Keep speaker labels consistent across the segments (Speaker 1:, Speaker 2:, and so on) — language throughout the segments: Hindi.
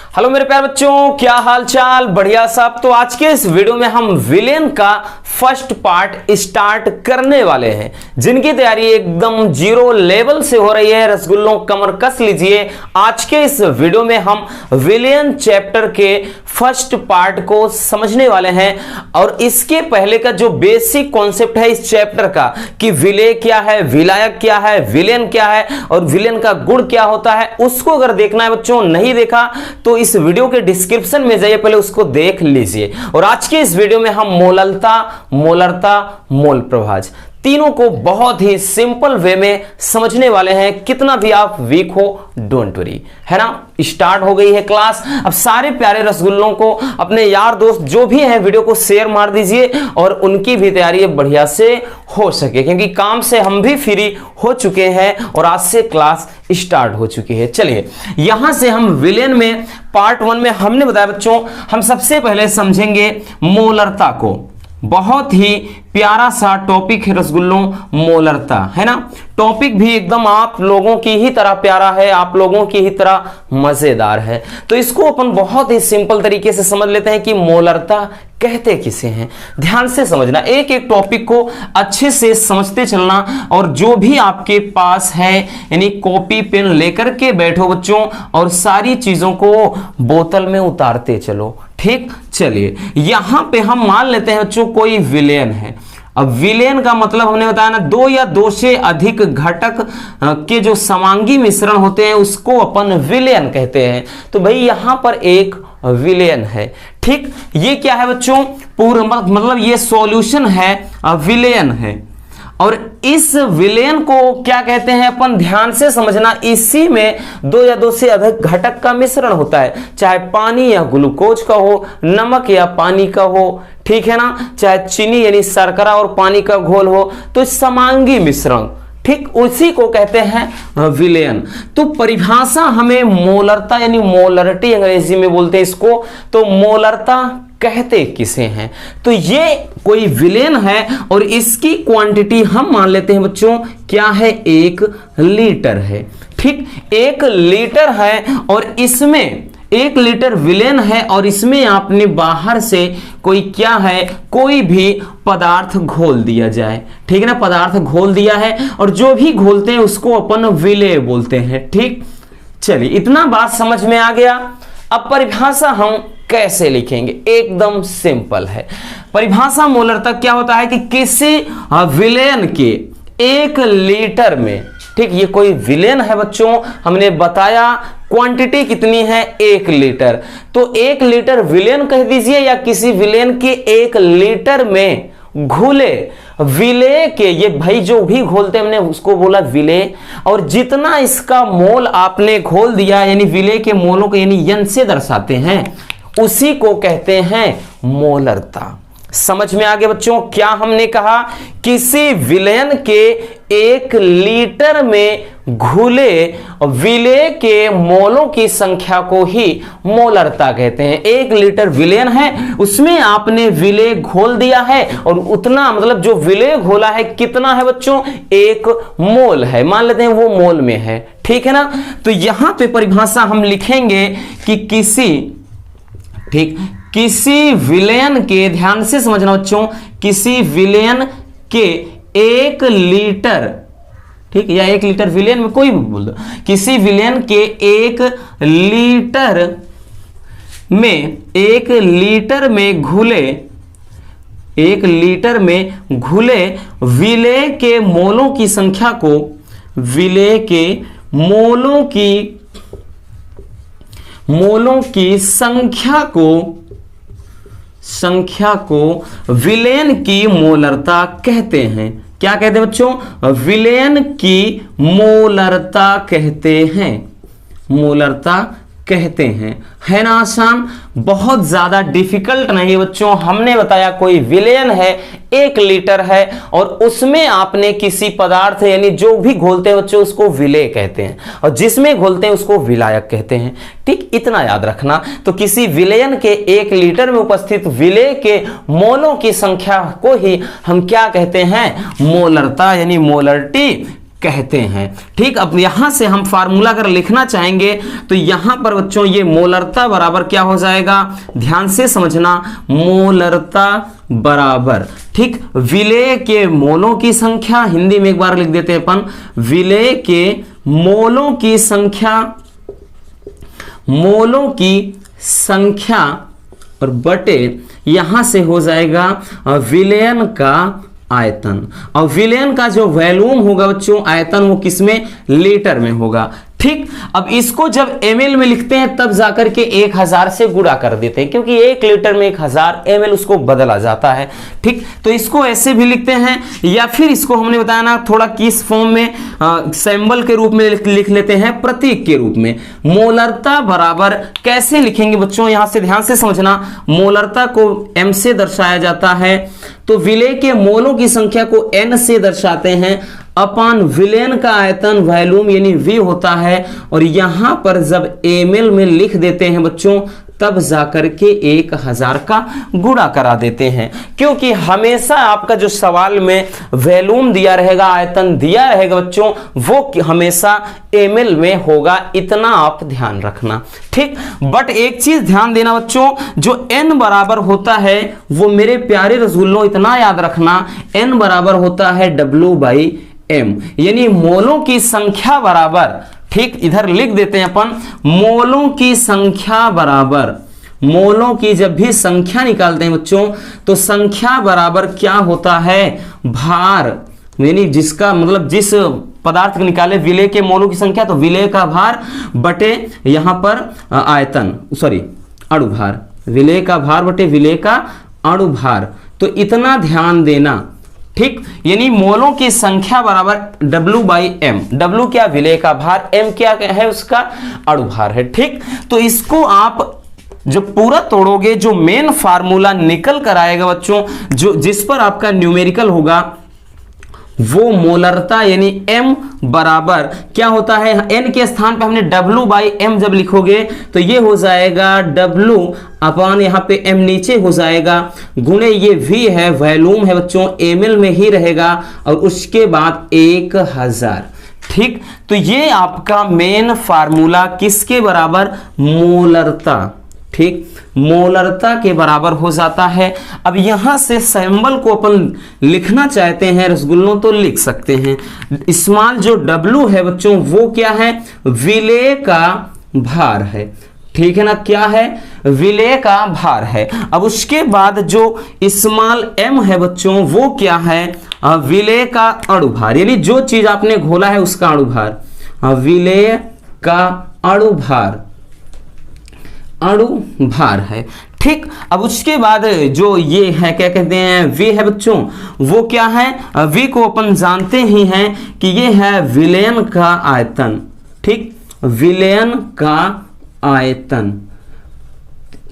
Speaker 1: हेलो मेरे प्यारे बच्चों, क्या हाल चाल? बढ़िया सब। तो आज के इस वीडियो में हम विलेन का फर्स्ट पार्ट स्टार्ट करने वाले हैं, जिनकी तैयारी एकदम जीरो लेवल से हो रही है। रसगुल्लों कमर कस लीजिए। आज के इस वीडियो में हम विलेन चैप्टर के फर्स्ट पार्ट को समझने वाले हैं और इसके पहले का जो बेसिक कॉन्सेप्ट है इस चैप्टर का कि विलेय क्या है, विलायक क्या है, विलेन क्या है और विलेन का गुण क्या होता है, उसको अगर देखना है बच्चों, नहीं देखा तो इस वीडियो के डिस्क्रिप्शन में जाइए, पहले उसको देख लीजिए। और आज के इस वीडियो में हम मोललता, मोलरता, मोल प्रभाज तीनों को बहुत ही सिंपल वे में समझने वाले हैं। कितना भी आप वीक हो, डोंट वरी, है ना। स्टार्ट हो गई है क्लास। अब सारे प्यारे रसगुल्लों को, अपने यार दोस्त जो भी हैं, वीडियो को शेयर मार दीजिए और उनकी भी तैयारी बढ़िया से हो सके, क्योंकि काम से हम भी फ्री हो चुके हैं और आज से क्लास स्टार्ट हो चुकी है। चलिए यहां से हम विलेन में पार्ट 1 में हमने बताया बच्चों, हम सबसे पहले समझेंगे मोलरता को। बहुत ही प्यारा सा टॉपिक है रसगुल्लों, मोलरता, है ना। टॉपिक भी एकदम आप लोगों की ही तरह प्यारा है, आप लोगों की ही तरह मजेदार है। तो इसको अपन बहुत ही सिंपल तरीके से समझ लेते हैं कि मोलरता कहते किसे हैं। ध्यान से समझना, एक एक टॉपिक को अच्छे से समझते चलना और जो भी आपके पास है यानी कॉपी पेन लेकर के बैठो बच्चों और सारी चीजों को बोतल में उतारते चलो, ठीक। चलिए यहां पे हम मान लेते हैं बच्चों कोई विलेन है। अब विलेन का मतलब हमने बताया ना, दो या दो से अधिक घटक के जो समांगी मिश्रण होते हैं उसको अपन विलेन कहते हैं। तो भाई यहां पर एक विलेन है, ठीक। ये क्या है बच्चों? पूर्ण मतलब ये सॉल्यूशन है, विलेन है। और इस विलेन को क्या कहते हैं अपन, ध्यान से समझना। इसी में दो या दो से अधिक घटक का मिश्रण होता है, चाहे पानी या ग्लूकोज का हो, नमक या पानी का हो, ठीक है ना, चाहे चीनी यानी शर्करा और पानी का घोल हो, तो समांगी मिश्रण, ठीक, उसी को कहते हैं विलेन। तो परिभाषा हमें मोलरता यानी मोलरिटी अंग्रेजी में बोलते हैं इसको। तो मोलरता कहते किसे हैं? तो ये कोई विलेन है और इसकी क्वांटिटी हम मान लेते हैं बच्चों क्या है, 1 लीटर है, ठीक। 1 लीटर है और इसमें 1 लीटर विलेन है और इसमें आपने बाहर से कोई क्या है, कोई भी पदार्थ घोल दिया जाए, ठीक है ना। पदार्थ घोल दिया है और जो भी घोलते हैं उसको अपन विलेय बोलते हैं, ठीक। चलिए इतना बात समझ में आ गया। अब परिभाषा हम कैसे लिखेंगे? एकदम सिंपल है। परिभाषा मोलरता क्या होता है कि किसी विलेन के 1 लीटर में, ठीक, ये कोई विलेन है बच्चों, हमने बताया क्वांटिटी कितनी है, 1 लीटर। तो 1 लीटर विलेन कह दीजिए या किसी विलेन के 1 लीटर में घुले विलेय के, ये भाई जो भी घोलते हमने उसको बोला विलेय, और जितना इसका मोल आपने घोल दिया यानी विलेय के मोलों को यानी यन से दर्शाते हैं, उसी को कहते हैं मोलरता। समझ में आ गया बच्चों? क्या हमने कहा, किसी विलेन के 1 लीटर में घुले विलेय के मोलों की संख्या को ही मोलरता कहते हैं। 1 लीटर विलेन है, उसमें आपने विलेय घोल दिया है और उतना मतलब जो विलेय घोला है कितना है बच्चों, 1 मोल है, मान लेते हैं वो मोल में है, ठीक है ना। तो यहां पे परिभाषा हम लिखेंगे कि किसी, ठीक, किसी विलेन के, ध्यान से समझना बच्चों, किसी विलेन के 1 लीटर, ठीक, या 1 लीटर विलेन में कोई भी बोल दो, किसी विलेन के 1 लीटर में 1 लीटर में घुले 1 लीटर में घुले विलेय के मोलों की संख्या को, विलेय के मोलों की संख्या को विलेन की मोलरता कहते हैं। क्या कहते हैं बच्चों? विलेन की मोलरता कहते हैं, मोलरता कहते हैं। है ना आसान? बहुत ज्यादा डिफिकल्ट नहीं है बच्चों। हमने बताया कोई विलेन है, 1 लीटर है और उसमें आपने किसी पदार्थ यानी जो भी घोलते हैं बच्चों उसको विलेय कहते हैं और जिसमें घोलते हैं उसको विलायक कहते हैं, ठीक। इतना याद रखना। तो किसी विलेयन के 1 लीटर में उपस्थित विलेय के मोलों की संख्या को ही हम क्या कहते हैं, मोलरता यानी मोलरिटी कहते हैं। ठीक, अब यहां से हम फार्मूला अगर लिखना चाहेंगे तो यहां पर बच्चों ये मोलरता बराबर क्या हो जाएगा, ध्यान से समझना, मोलरता बराबर, ठीक, विलेय के मोलों की संख्या, हिंदी में एक बार लिख देते हैं अपन, विलेय के मोलों की संख्या, मोलों की संख्या और बटे यहां से हो जाएगा विलयन का आयतन। और विलयन का जो वॉल्यूम होगा बच्चों, आयतन, वो किसमें, लीटर में होगा। ठीक, अब इसको जब ml में लिखते हैं तब जाकर के 1000 से गुणा कर देते हैं, क्योंकि 1 लीटर में 1000 ml उसको बदला जाता है। ठीक, तो इसको ऐसे भी लिखते हैं, या फिर इसको हमने बताया ना थोड़ा किस फॉर्म में, सिंबल के रूप में लिख लेते हैं, प्रतीक के रूप में। मोलरता बराबर कैसे लिखेंगे बच्चों, यहां से ध्यान से समझना, मोलरता को m से दर्शाया जाता है, तो विलेय के मोलों की संख्या को n से दर्शाते हैं, अपान विलयन का आयतन वॉल्यूम यानी v होता है, और यहां पर जब ml में लिख देते हैं बच्चों तब जाकर के 1000 का गुणा करा देते हैं, क्योंकि हमेशा आपका जो सवाल में वॉल्यूम दिया रहेगा, आयतन दिया रहेगा बच्चों, वो हमेशा ml में होगा, इतना आप ध्यान रखना। ठीक, बट एक चीज ध्यान देना बच्चों, जो n बराबर होता है वो मेरे प्यारे रसूलों इतना याद रखना, n बराबर होता है W/m, यानी मोलों की संख्या बराबर, ठीक, इधर लिख देते हैं अपन, मोलों की संख्या बराबर, मोलों की जब भी संख्या निकालते हैं बच्चों तो संख्या बराबर क्या होता है, भार, यानी जिसका मतलब जिस पदार्थ को निकाले विलेय के मोलों की संख्या, तो विलेय का भार बटे यहां पर आयतन, सॉरी अणुभार, विलेय का भार बटे विलेय का अणुभार, तो इतना ध्यान देना। ठीक, यानी मोलों की संख्या बराबर W/m, W क्या, विलेय का भार, m क्या है, उसका अणुभार है। ठीक, तो इसको आप जब पूरा तोड़ोगे, जो मेन फार्मूला निकल कर आएगा बच्चों, जो जिस पर आपका न्यूमेरिकल होगा, वो मोलरता यानी m बराबर क्या होता है, n के स्थान पे हमने W/m जब लिखोगे तो ये हो जाएगा W अपान यहाँ पे m नीचे हो जाएगा, गुणे ये v है, वॉल्यूम है बच्चों, ml में ही रहेगा, और उसके बाद 1000। ठीक, तो ये आपका मेन फार्मूला किसके बराबर, मोलरता, ठीक, मोलरता के बराबर हो जाता है। अब यहां से सिंबल को अपन लिखना चाहते हैं रसगुल्लों तो लिख सकते हैं। स्मॉल जो W है बच्चों वो क्या है, विलेय का भार है, ठीक है ना, क्या है, विलेय का भार है। अब उसके बाद जो स्मॉल m है बच्चों वो क्या है, विलेय का अणुभार, यानी जो चीज आपने घोला है उसका अणुभार, विलेय का अणुभार, अणुभार है। ठीक, अब उसके बाद जो ये है क्या कहते हैं, v है बच्चों, वो क्या है, v को अपन जानते ही हैं कि ये है विलयन का आयतन। ठीक, विलयन का आयतन,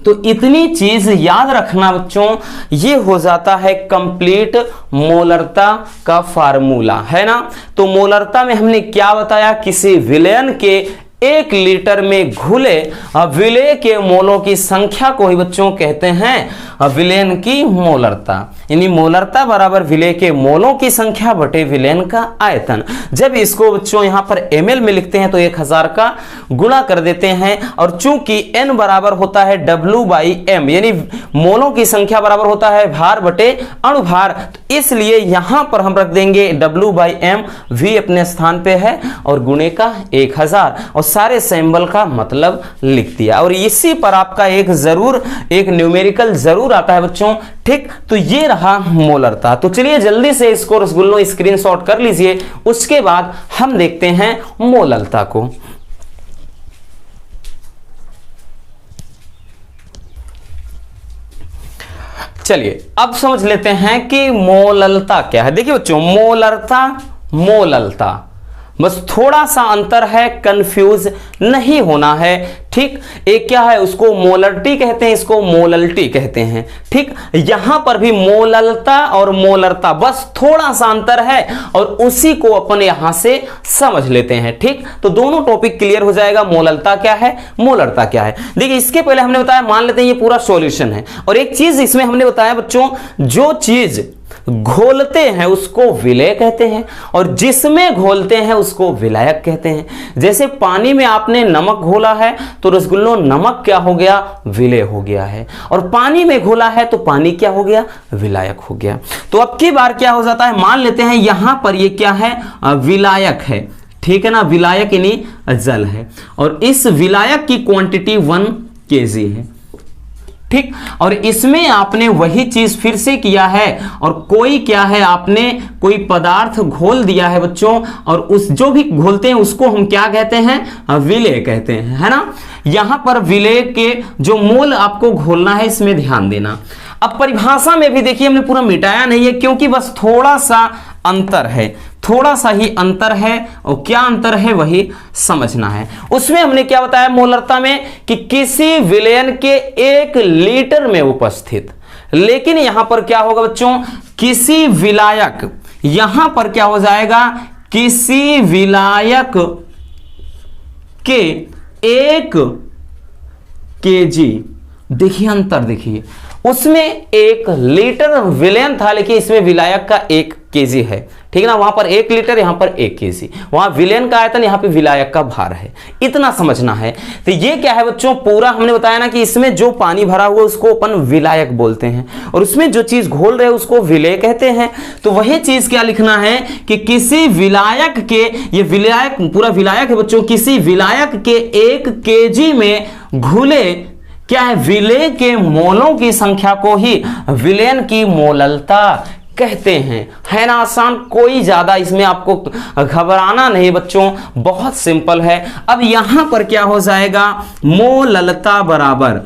Speaker 1: तो इतनी चीज याद रखना बच्चों, ये हो जाता है कंप्लीट मोलरता का फार्मूला, है ना। तो मोलरता में हमने क्या बताया, किसी विलयन के 1 लीटर में घुले विलेय के मोलों की संख्या को ही बच्चों कहते हैं विलयन की मोलरता, यानी मोलरता बराबर विलेय के मोलों की संख्या बटे विलयन का आयतन। जब इसको बच्चों यहां पर ml में लिखते हैं तो 1000 का गुणा कर देते हैं, और चूंकि n बराबर होता है W/m, यानी मोलों की संख्या बराबर होता है भार बटे अणुभार, तो इसलिए यहां पर हम रख देंगे W/m, v अपने स्थान पे है और गुणे का 1000, और सारे सिंबल का मतलब लिख दिया। और इसी पर आपका एक न्यूमेरिकल जरूर आता है बच्चों। ठीक, तो ये रहा मोलरता। तो चलिए जल्दी से इसको रसगुल्लों स्क्रीनशॉट कर लीजिए, उसके बाद हम देखते हैं मोलरता को। चलिए अब समझ लेते हैं कि मोलरता क्या है। देखिए बच्चों, मोलरता बस थोड़ा सा अंतर है, कंफ्यूज नहीं होना है। ठीक, एक क्या है, उसको मोलरिटी कहते हैं, इसको मोलल्टी कहते हैं। ठीक, यहां पर भी मोललता और मोलरता बस थोड़ा सा अंतर है, और उसी को अपन यहां से समझ लेते हैं। ठीक, तो दोनों टॉपिक क्लियर हो जाएगा, मोललता क्या है, मोलरता क्या है। देखिए इसके पहले हमने बताया, मान लेते हैं ये पूरा सॉल्यूशन है, और एक चीज इसमें हमने बताया बच्चों, जो चीज घोलते हैं उसको विलेय कहते हैं, और जिसमें घोलते हैं उसको विलायक कहते हैं। जैसे पानी में आपने नमक घोला है तो रसगुल्लो नमक क्या हो गया, विलेय हो गया है, और पानी में घोला है तो पानी क्या हो गया, विलायक हो गया। तो अब की बार क्या हो जाता है, मान लेते हैं यहां पर ये क्या है, विलायक है, ठीक है ना, विलायक यानी जल है, और इस विलायक की क्वांटिटी 1 kg है, ठीक। और इसमें आपने वही चीज फिर से किया है, और कोई क्या है, आपने कोई पदार्थ घोल दिया है बच्चों, और उस जो भी घोलते हैं उसको हम क्या कहते हैं, विलेय कहते हैं, है ना। यहां पर विलेय के जो मोल आपको घोलना है इसमें ध्यान देना। अब परिभाषा में भी देखिए हमने पूरा मिटाया नहीं है, क्योंकि बस थोड़ा सा अंतर है, थोड़ा सा ही अंतर है, और क्या अंतर है वही समझना है। उसमें हमने क्या बताया मोलरता में, कि किसी विलयन के 1 लीटर में उपस्थित, लेकिन यहां पर क्या होगा बच्चों, किसी विलायक, यहां पर क्या हो जाएगा, किसी विलायक के 1 kg। देखिए अंतर, देखिए उसमें 1 लीटर विलयन था, लेकिन इसमें विलायक का 1 kg है, ठीक है ना। वहां पर 1 लीटर, यहां पर 1 kg, वहां विलयन का आयतन, यहां पे विलायक का भार है, इतना समझना है। तो ये क्या है बच्चों, पूरा हमने बताया ना कि इसमें जो पानी भरा हुआ उसको अपन विलायक बोलते हैं, और उसमें जो चीज घोल रहे उसको विलेय कहते हैं। तो वही चीज क्या लिखना है कि किसी विलायक के, ये विलायक पूरा विलायक है बच्चों, किसी विलायक के 1 kg में घुले क्या है, विलेय के मोलों की संख्या को ही विलयन की मोललता कहते हैं। है ना आसान, कोई ज्यादा इसमें आपको घबराना नहीं बच्चों, बहुत सिंपल है। अब यहां पर क्या हो जाएगा, मोललता बराबर,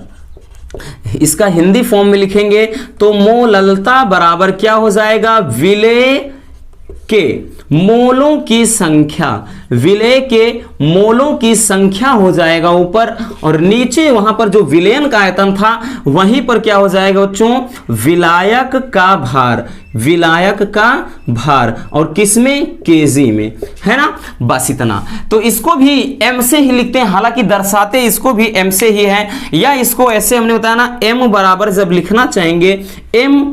Speaker 1: इसका हिंदी फॉर्म में लिखेंगे तो मोललता बराबर क्या हो जाएगा, विलेय के मोलों की संख्या, विलेय के मोलों की संख्या हो जाएगा ऊपर, और नीचे वहां पर जो विलयन का आयतन था वहीं पर क्या हो जाएगा बच्चों, विलायक का भार, विलायक का भार, और किसमें, केजी में, है ना। बस इतना। तो इसको भी एम से ही लिखते हैं, हालांकि दर्शाते इसको भी एम से ही है, या इसको ऐसे हमने बताया ना, एम बराबर जब लिखना चाहेंगे, एम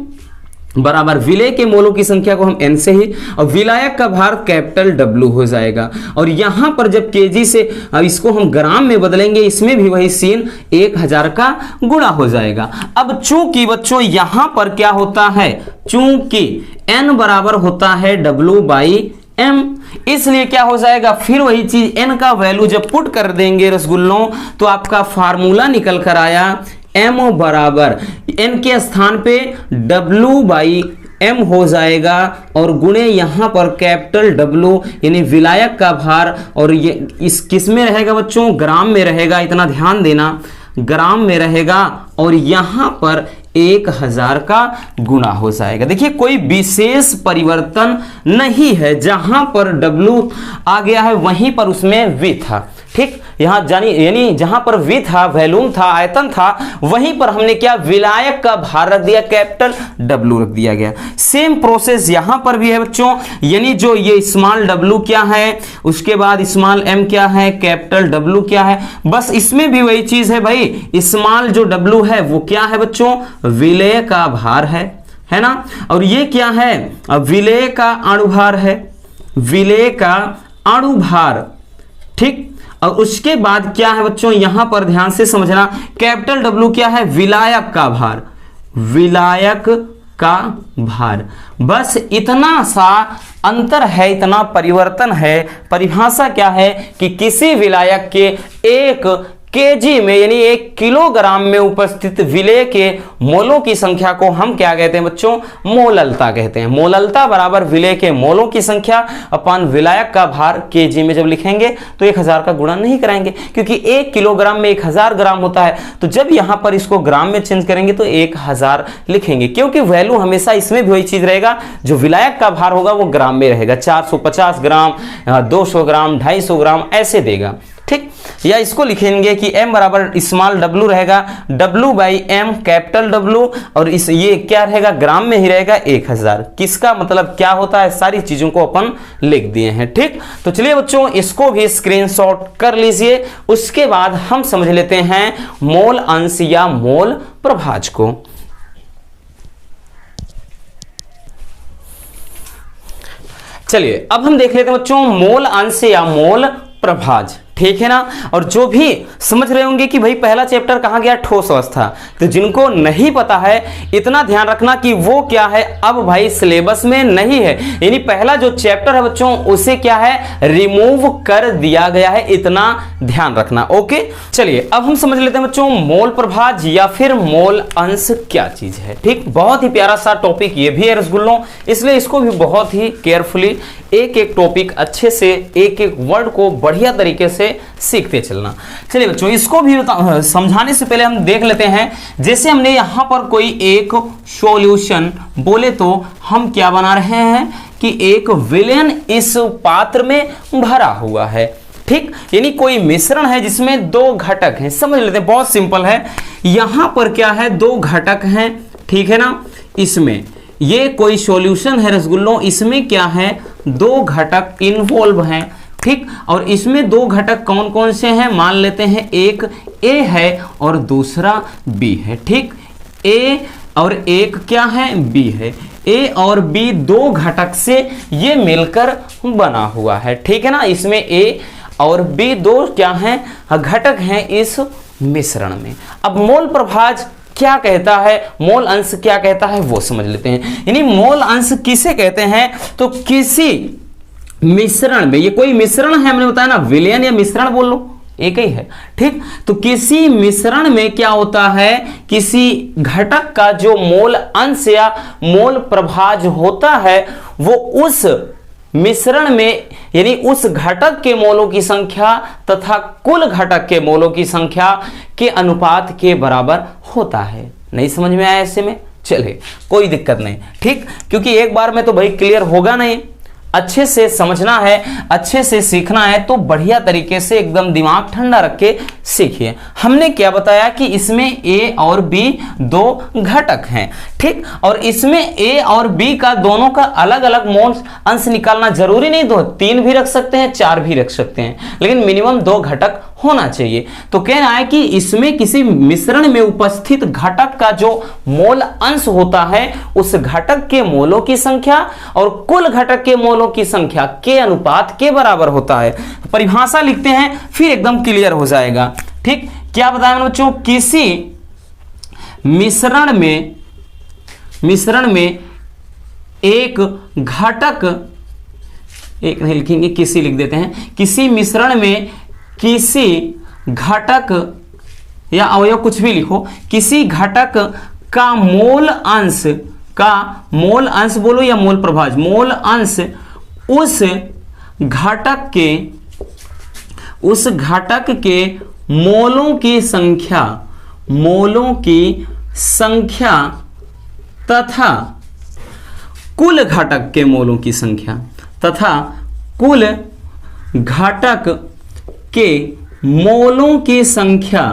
Speaker 1: बराबर विलेय के मोलों की संख्या को हम n से ही, और विलायक का भार कैपिटल W हो जाएगा, और यहां पर जब केजी से अब इसको हम ग्राम में बदलेंगे, इसमें भी वही सीन 1000 का गुणा हो जाएगा। अब चूंकि बच्चों यहां पर क्या होता है, चूंकि n बराबर होता है W बाई m, इसलिए क्या हो जाएगा, फिर वही चीज n का वैल्यू जब पुट कर देंगे रसगुल्लों, तो आपका फार्मूला निकल कर आया m बराबर n के स्थान पे W बाई m हो जाएगा, और गुणे यहां पर कैपिटल W यानी विलायक का भार, और ये इस किस में रहेगा बच्चों, ग्राम में रहेगा, इतना ध्यान देना, ग्राम में रहेगा, और यहां पर 1000 का गुणा हो जाएगा। देखिए कोई विशेष परिवर्तन नहीं है, जहां पर W आ गया है वहीं पर उसमें V था, ठीक। यहां यानी जहां पर V था, वॉल्यूम था, आयतन था, वहीं पर हमने क्या, विलायक का भार रख दिया, कैपिटल W रख दिया गया। सेम प्रोसेस यहां पर भी है बच्चों, यानी जो ये स्मॉल W क्या है, उसके बाद स्मॉल m क्या है, कैपिटल W क्या है, बस इसमें भी वही चीज है भाई, स्मॉल जो W है वो क्या है बच्चों, विलेय का भार है ना, और ये क्या है, विलेय का अणुभार है, विलेय का अणुभार, ठीक। और उसके बाद क्या है बच्चों, यहां पर ध्यान से समझना, कैपिटल W क्या है, विलायक का भार, विलायक का भार, बस इतना सा अंतर है, इतना परिवर्तन है। परिभाषा क्या है कि किसी विलायक के 1 केजी में यानी 1 किलोग्राम में उपस्थित विलेय के मोलों की संख्या को हम क्या कहते हैं बच्चों, मोललता कहते हैं। मोललता बराबर विलेय के मोलों की संख्या अपन विलायक का भार केजी में जब लिखेंगे तो 1000 का गुणा नहीं कराएंगे, क्योंकि 1 किलोग्राम में 1000 ग्राम होता है, तो जब यहां पर इसको ग्राम में चेंज करेंगे तो 1000 लिखेंगे, क्योंकि वैल्यू हमेशा इसमें भी वही चीज रहेगा, जो विलायक का भार होगा वो ग्राम में रहेगा, 450 ग्राम, 200 ग्राम, 250 ग्राम ऐसे देगा, ठीक। या इसको लिखेंगे कि m बराबर स्मॉल w रहेगा, w by m capital W, और इस ये क्या रहेगा, ग्राम में ही रहेगा 1000। किसका मतलब क्या होता है, सारी चीजों को अपन लिख दिए हैं, ठीक। तो चलिए बच्चों इसको भी स्क्रीनशॉट कर लीजिए, उसके बाद हम समझ लेते हैं मोल अंश या मोल प्रभाज को। चलिए अब हम देख लेते हैं बच्चों मोल अंश या मोल प्रभाज, ठीक है ना। और जो भी समझ रहे होंगे कि भाई पहला चैप्टर कहां गया, ठोस अवस्था, तो जिनको नहीं पता है इतना ध्यान रखना कि वो क्या है अब भाई सिलेबस में नहीं है, यानी पहला जो चैप्टर है बच्चों उसे क्या है रिमूव कर दिया गया है, इतना ध्यान रखना। ओके चलिए अब हम समझ लेते हैं बच्चों मोल प्रभाज या फिर मोल अंश क्या चीज है। ठीक, बहुत ही प्यारा सा टॉपिक ये भी है रसगुल्लों, इसलिए इसको भी बहुत ही केयरफुली एक एक टॉपिक अच्छे से एक एक वर्ड को बढ़िया तरीके से सीखते चलना। चलिए बच्चों इसको भी समझाने से पहले हम देख लेते हैं, जैसे हमने यहां पर कोई एक सॉल्यूशन बोले तो हम क्या बना रहे हैं कि एक विलयन इस पात्र में भरा हुआ है। ठीक, यानी कोई मिश्रण है जिसमें दो घटक हैं। समझ लेते हैं, बहुत सिंपल है। यहां पर क्या है, दो घटक हैं, ठीक है ना। इसमें ये कोई सॉल्यूशन है रसगुल्लों, इसमें क्या है दो घटक इन्वॉल्व हैं। ठीक, और इसमें दो घटक कौन कौन से हैं, मान लेते हैं एक A है और दूसरा B है। ठीक, A और एक क्या है B है। A और B दो घटक से ये मिलकर बना हुआ है, ठीक है ना। इसमें A और B दो क्या हैं घटक हैं इस मिश्रण में। अब मोल प्रभाज क्या कहता है, मोल अंश क्या कहता है वो समझ लेते हैं। यानी मोल अंश किसे कहते हैं, तो किसी मिश्रण में, ये कोई मिश्रण है हमने बताया ना, विलयन या मिश्रण बोल लो एक ही है। ठीक, तो किसी मिश्रण में क्या होता है, किसी घटक का जो मोल अंश या मोल प्रभाज होता है वो उस मिश्रण में यानी उस घटक के मोलों की संख्या तथा कुल घटक के मोलों की संख्या के अनुपात के बराबर होता है। नहीं समझ में आया ऐसे में, चलिए कोई दिक्कत नहीं। ठीक, क्योंकि एक बार में तो भाई क्लियर होगा नहीं, अच्छे से समझना है, अच्छे से सीखना है, तो बढ़िया तरीके से एकदम दिमाग ठंडा रख के सीखिए। हमने क्या बताया कि इसमें A और B दो घटक हैं। ठीक, और इसमें A और B का दोनों का अलग अलग मोल अंश निकालना जरूरी नहीं, दो तीन भी रख सकते हैं, चार भी रख सकते हैं, लेकिन मिनिमम दो घटक होना चाहिए। तो कह रहा है कि इसमें किसी मिश्रण में उपस्थित घटक का जो मोल अंश होता है उस घटक के मोलों की संख्या और कुल घटक के मोलों की संख्या के अनुपात के बराबर होता है। परिभाषा लिखते हैं फिर एकदम क्लियर हो जाएगा। ठीक, क्या बताया बच्चों, किसी मिश्रण में एक घटक, एक नहीं लिखेंगे किसी लिख देते हैं, किसी मिश्रण में किसी घटक या अवयव कुछ भी लिखो, किसी घटक का मोल अंश बोलो या मोल प्रभाज, मोल अंश उस घटक के मोलों की संख्या तथा कुल घटक के मोलों की संख्या तथा कुल घटक के मोलों की संख्या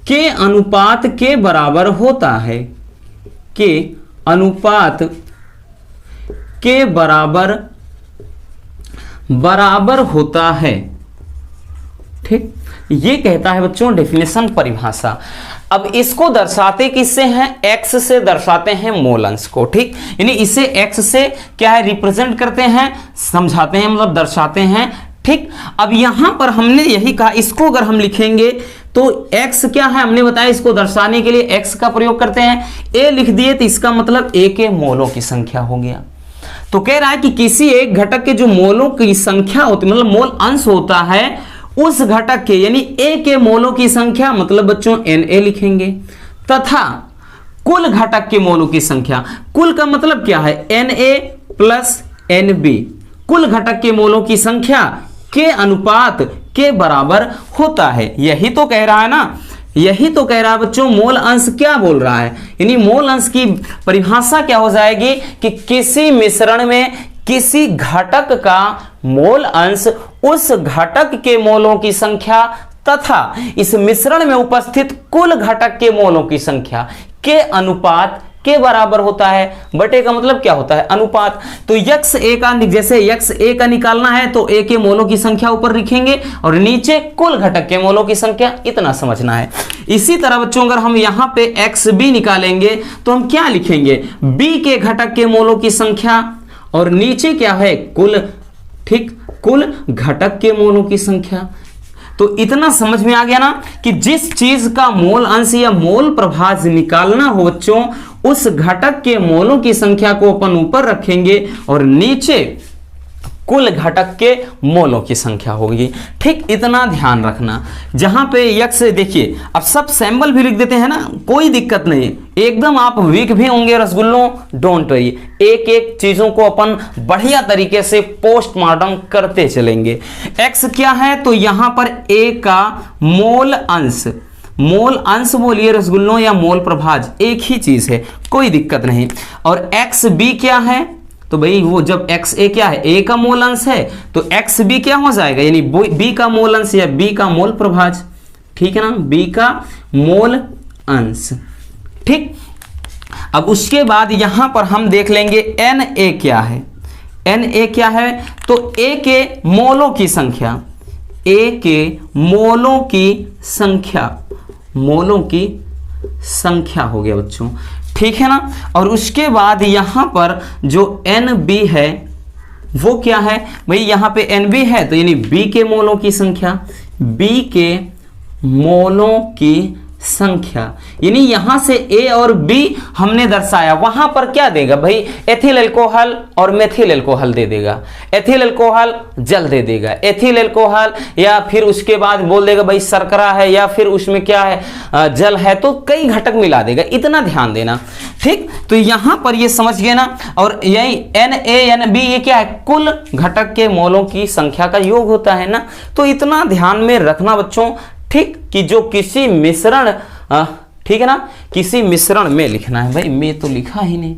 Speaker 1: के अनुपात के बराबर होता है, के अनुपात के बराबर होता है। ठीक, ये कहता है बच्चों डेफिनेशन, परिभाषा। अब इसको दर्शाते किससे हैं, x से दर्शाते हैं मोल अंश को। ठीक, यानी इसे x से क्या है रिप्रेजेंट करते हैं, समझाते हैं, मतलब दर्शाते हैं। ठीक, अब यहां पर हमने यही कहा, इसको अगर हम लिखेंगे तो x क्या है, हमने बताया इसको दर्शाने के लिए x का प्रयोग करते हैं। a लिख दिए तो इसका मतलब a के मोलों की संख्या हो गया। तो कह रहा है कि किसी एक घटक के जो मोलों की संख्या होती, मतलब मोल अंश होता है, उस घटक के यानी A के मोलों की संख्या, मतलब बच्चों Na लिखेंगे, तथा कुल घटक के मोलों की संख्या, कुल का मतलब क्या है Na प्लस Nb, कुल घटक के मोलों की संख्या के अनुपात के बराबर होता है। यही तो कह रहा है ना, यही तो कह रहा है बच्चों मोल अंश क्या बोल रहा है। यानी मोल अंश की परिभाषा क्या हो जाएगी कि किसी मिश्रण में किसी घटक का मोल अंश उस घटक के मोलों की संख्या तथा इस मिश्रण में उपस्थित कुल घटक के मोलों की संख्या के अनुपात के बराबर होता है। बटे का मतलब क्या होता है? अनुपात। तो यक्स ए का, जैसे यक्स ए का निकालना है तो ए के मोलों की संख्या ऊपर लिखेंगे और नीचे कुल घटक के मोलों की संख्या, इतना समझना है। इसी तरह बच्चों अगर हम यहां पे एक्स बी निकालेंगे तो हम क्या लिखेंगे? बी के घटक के मोलों की संख्या और नीचे क्या है? कुल, ठीक, कुल घटक के मोलों की संख्या। तो इतना समझ में आ गया ना कि जिस चीज का मोल अंश या मोल प्रभाज निकालना हो बच्चों, उस घटक के मोलों की संख्या को अपन ऊपर रखेंगे और नीचे कुल घटक के मोलों की संख्या होगी। ठीक, इतना ध्यान रखना। जहां पे यक्स, देखिए अब सब सैंपल भी लिख देते हैं ना, कोई दिक्कत नहीं, एकदम आप वीक भी होंगे रसगुल्लों, डोंट वरी, एक एक चीजों को अपन बढ़िया तरीके से पोस्टमार्टम करते चलेंगे। एक्स क्या है? तो यहां पर ए का मोल अंश, मोल अंश बोलिए रसगुल्लों या मोल प्रभाज, एक ही चीज है, कोई दिक्कत नहीं। और एक्स बी क्या है? तो भाई वो जब एक्स ए क्या है? ए का मोल अंश है, तो एक्स बी क्या हो जाएगा? यानी बी का मोल अंश या बी का मोल प्रभाज, ठीक है ना, बी का मोल अंश। ठीक, अब उसके बाद यहां पर हम देख लेंगे एन ए क्या है। एन ए क्या है? तो ए के मोलों की संख्या, ए के मोलों की संख्या, मोलों की संख्या हो गया बच्चों, ठीक है ना। और उसके बाद यहां पर जो एन बी है वो क्या है? भाई यहां पे एन बी है तो यानी बी के मोलों की संख्या, बी के मोलों की संख्या, यानी यहां से ए और बी हमने दर्शाया, वहां पर क्या देगा भाई? एथिल अल्कोहल और मेथिल अल्कोहल दे देगा। एथिल अल्कोहल जल दे देगा, एथिल अल्कोहल, या फिर उसके बाद बोल देगा भाई शर्करा है, या फिर उसमें क्या है? जल है, तो कई घटक मिला देगा, इतना ध्यान देना। ठीक, तो यहां पर ये समझ गए ना। और यही एन ए एन बी ये क्या है? कुल घटक के मोलों की संख्या का योग होता है ना। तो इतना ध्यान में रखना बच्चों, ठीक, कि जो किसी मिश्रण, ठीक है ना, किसी मिश्रण में लिखना है भाई, मैं तो लिखा ही नहीं,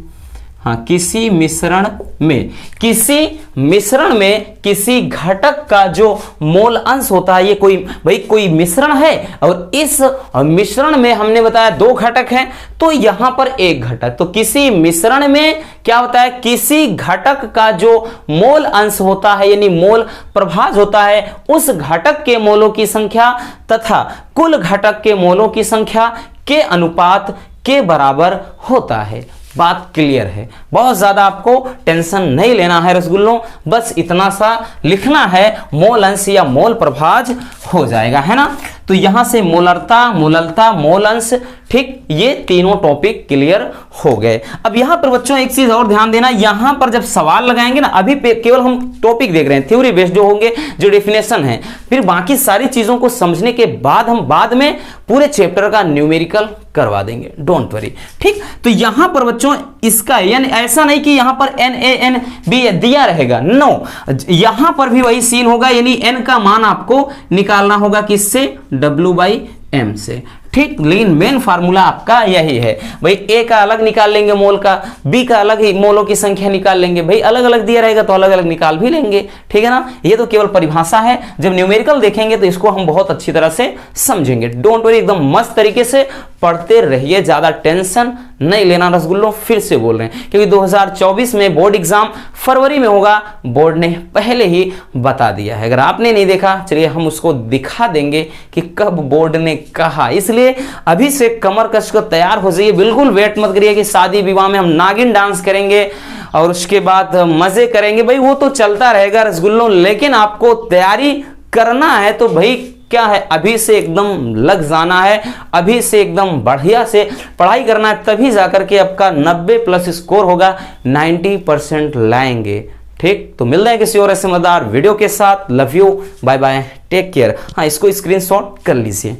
Speaker 1: हाँ, किसी मिश्रण में, किसी मिश्रण में किसी घटक का जो मोल अंश होता है, ये कोई भाई कोई मिश्रण है और इस मिश्रण में हमने बताया दो घटक हैं, तो यहां पर एक घटक, तो किसी मिश्रण में क्या होता है? किसी घटक का जो मोल अंश होता है यानी मोल प्रभाज होता है, उस घटक के मोलों की संख्या तथा कुल घटक के मोलों की संख्या के अनुपात के बराबर होता है। बात क्लियर है? बहुत ज्यादा आपको टेंशन नहीं लेना है रसगुल्लों, बस इतना सा लिखना है, मोल अंश या मोल प्रभाज हो जाएगा, है ना। तो यहां से मोलरता, मोललता, मोल अंश, ठीक, ये तीनों टॉपिक क्लियर हो गए। अब यहां पर बच्चों एक चीज और ध्यान देना, यहां पर जब सवाल लगाएंगे ना, अभी केवल हम टॉपिक देख रहे हैं, थ्योरी बेस्ड जो होंगे, जो डेफिनेशन है, फिर बाकी सारी चीजों को समझने के बाद हम बाद में पूरे चैप्टर का न्यूमेरिकल करवा देंगे, डोंट वरी। ठीक, तो यहां पर बच्चों इसका यानी ऐसा नहीं कि यहां पर एन ए एन बी दिया रहेगा, नो, यहां पर भी वही सीन होगा, यानी एन का मान आपको निकालना होगा किससे? W/m से। ठीक, लेकिन मेन फार्मूला आपका यही है भाई, ए का अलग निकाल लेंगे मोल का, बी का अलग ही मोलों की संख्या निकाल लेंगे, भाई अलग अलग दिया रहेगा तो अलग अलग निकाल भी लेंगे, ठीक है ना। ये तो केवल परिभाषा है, जब न्यूमेरिकल देखेंगे तो इसको हम बहुत अच्छी तरह से समझेंगे, डोंट वरी, एकदम मस्त तरीके से पढ़ते रहिए, ज्यादा टेंशन नहीं लेना रसगुल्लों, फिर से बोल रहे हैं, क्योंकि 2024 में बोर्ड एग्जाम फरवरी में होगा, बोर्ड ने पहले ही बता दिया है। अगर आपने नहीं देखा, चलिए हम उसको दिखा देंगे कि कब बोर्ड ने कहा, इसलिए अभी से कमर कस को तैयार हो जाइए, बिल्कुल वेट मत करिए कि शादी विवाह में हम नागिन डांस करेंगे और उसके बाद मजे करेंगे, भाई वो तो चलता रहेगा रसगुल्लों, लेकिन आपको तैयारी करना है तो भाई क्या है, अभी से एकदम लग जाना है, अभी से एकदम बढ़िया से पढ़ाई करना है, तभी जाकर के आपका 90+ स्कोर होगा, 90% लाएंगे। ठीक, तो मिल रहे हैं किसी और ऐसे मजेदार वीडियो के साथ। Love you, bye bye, take care. हाँ, इसको स्क्रीनशॉट कर लीजिए।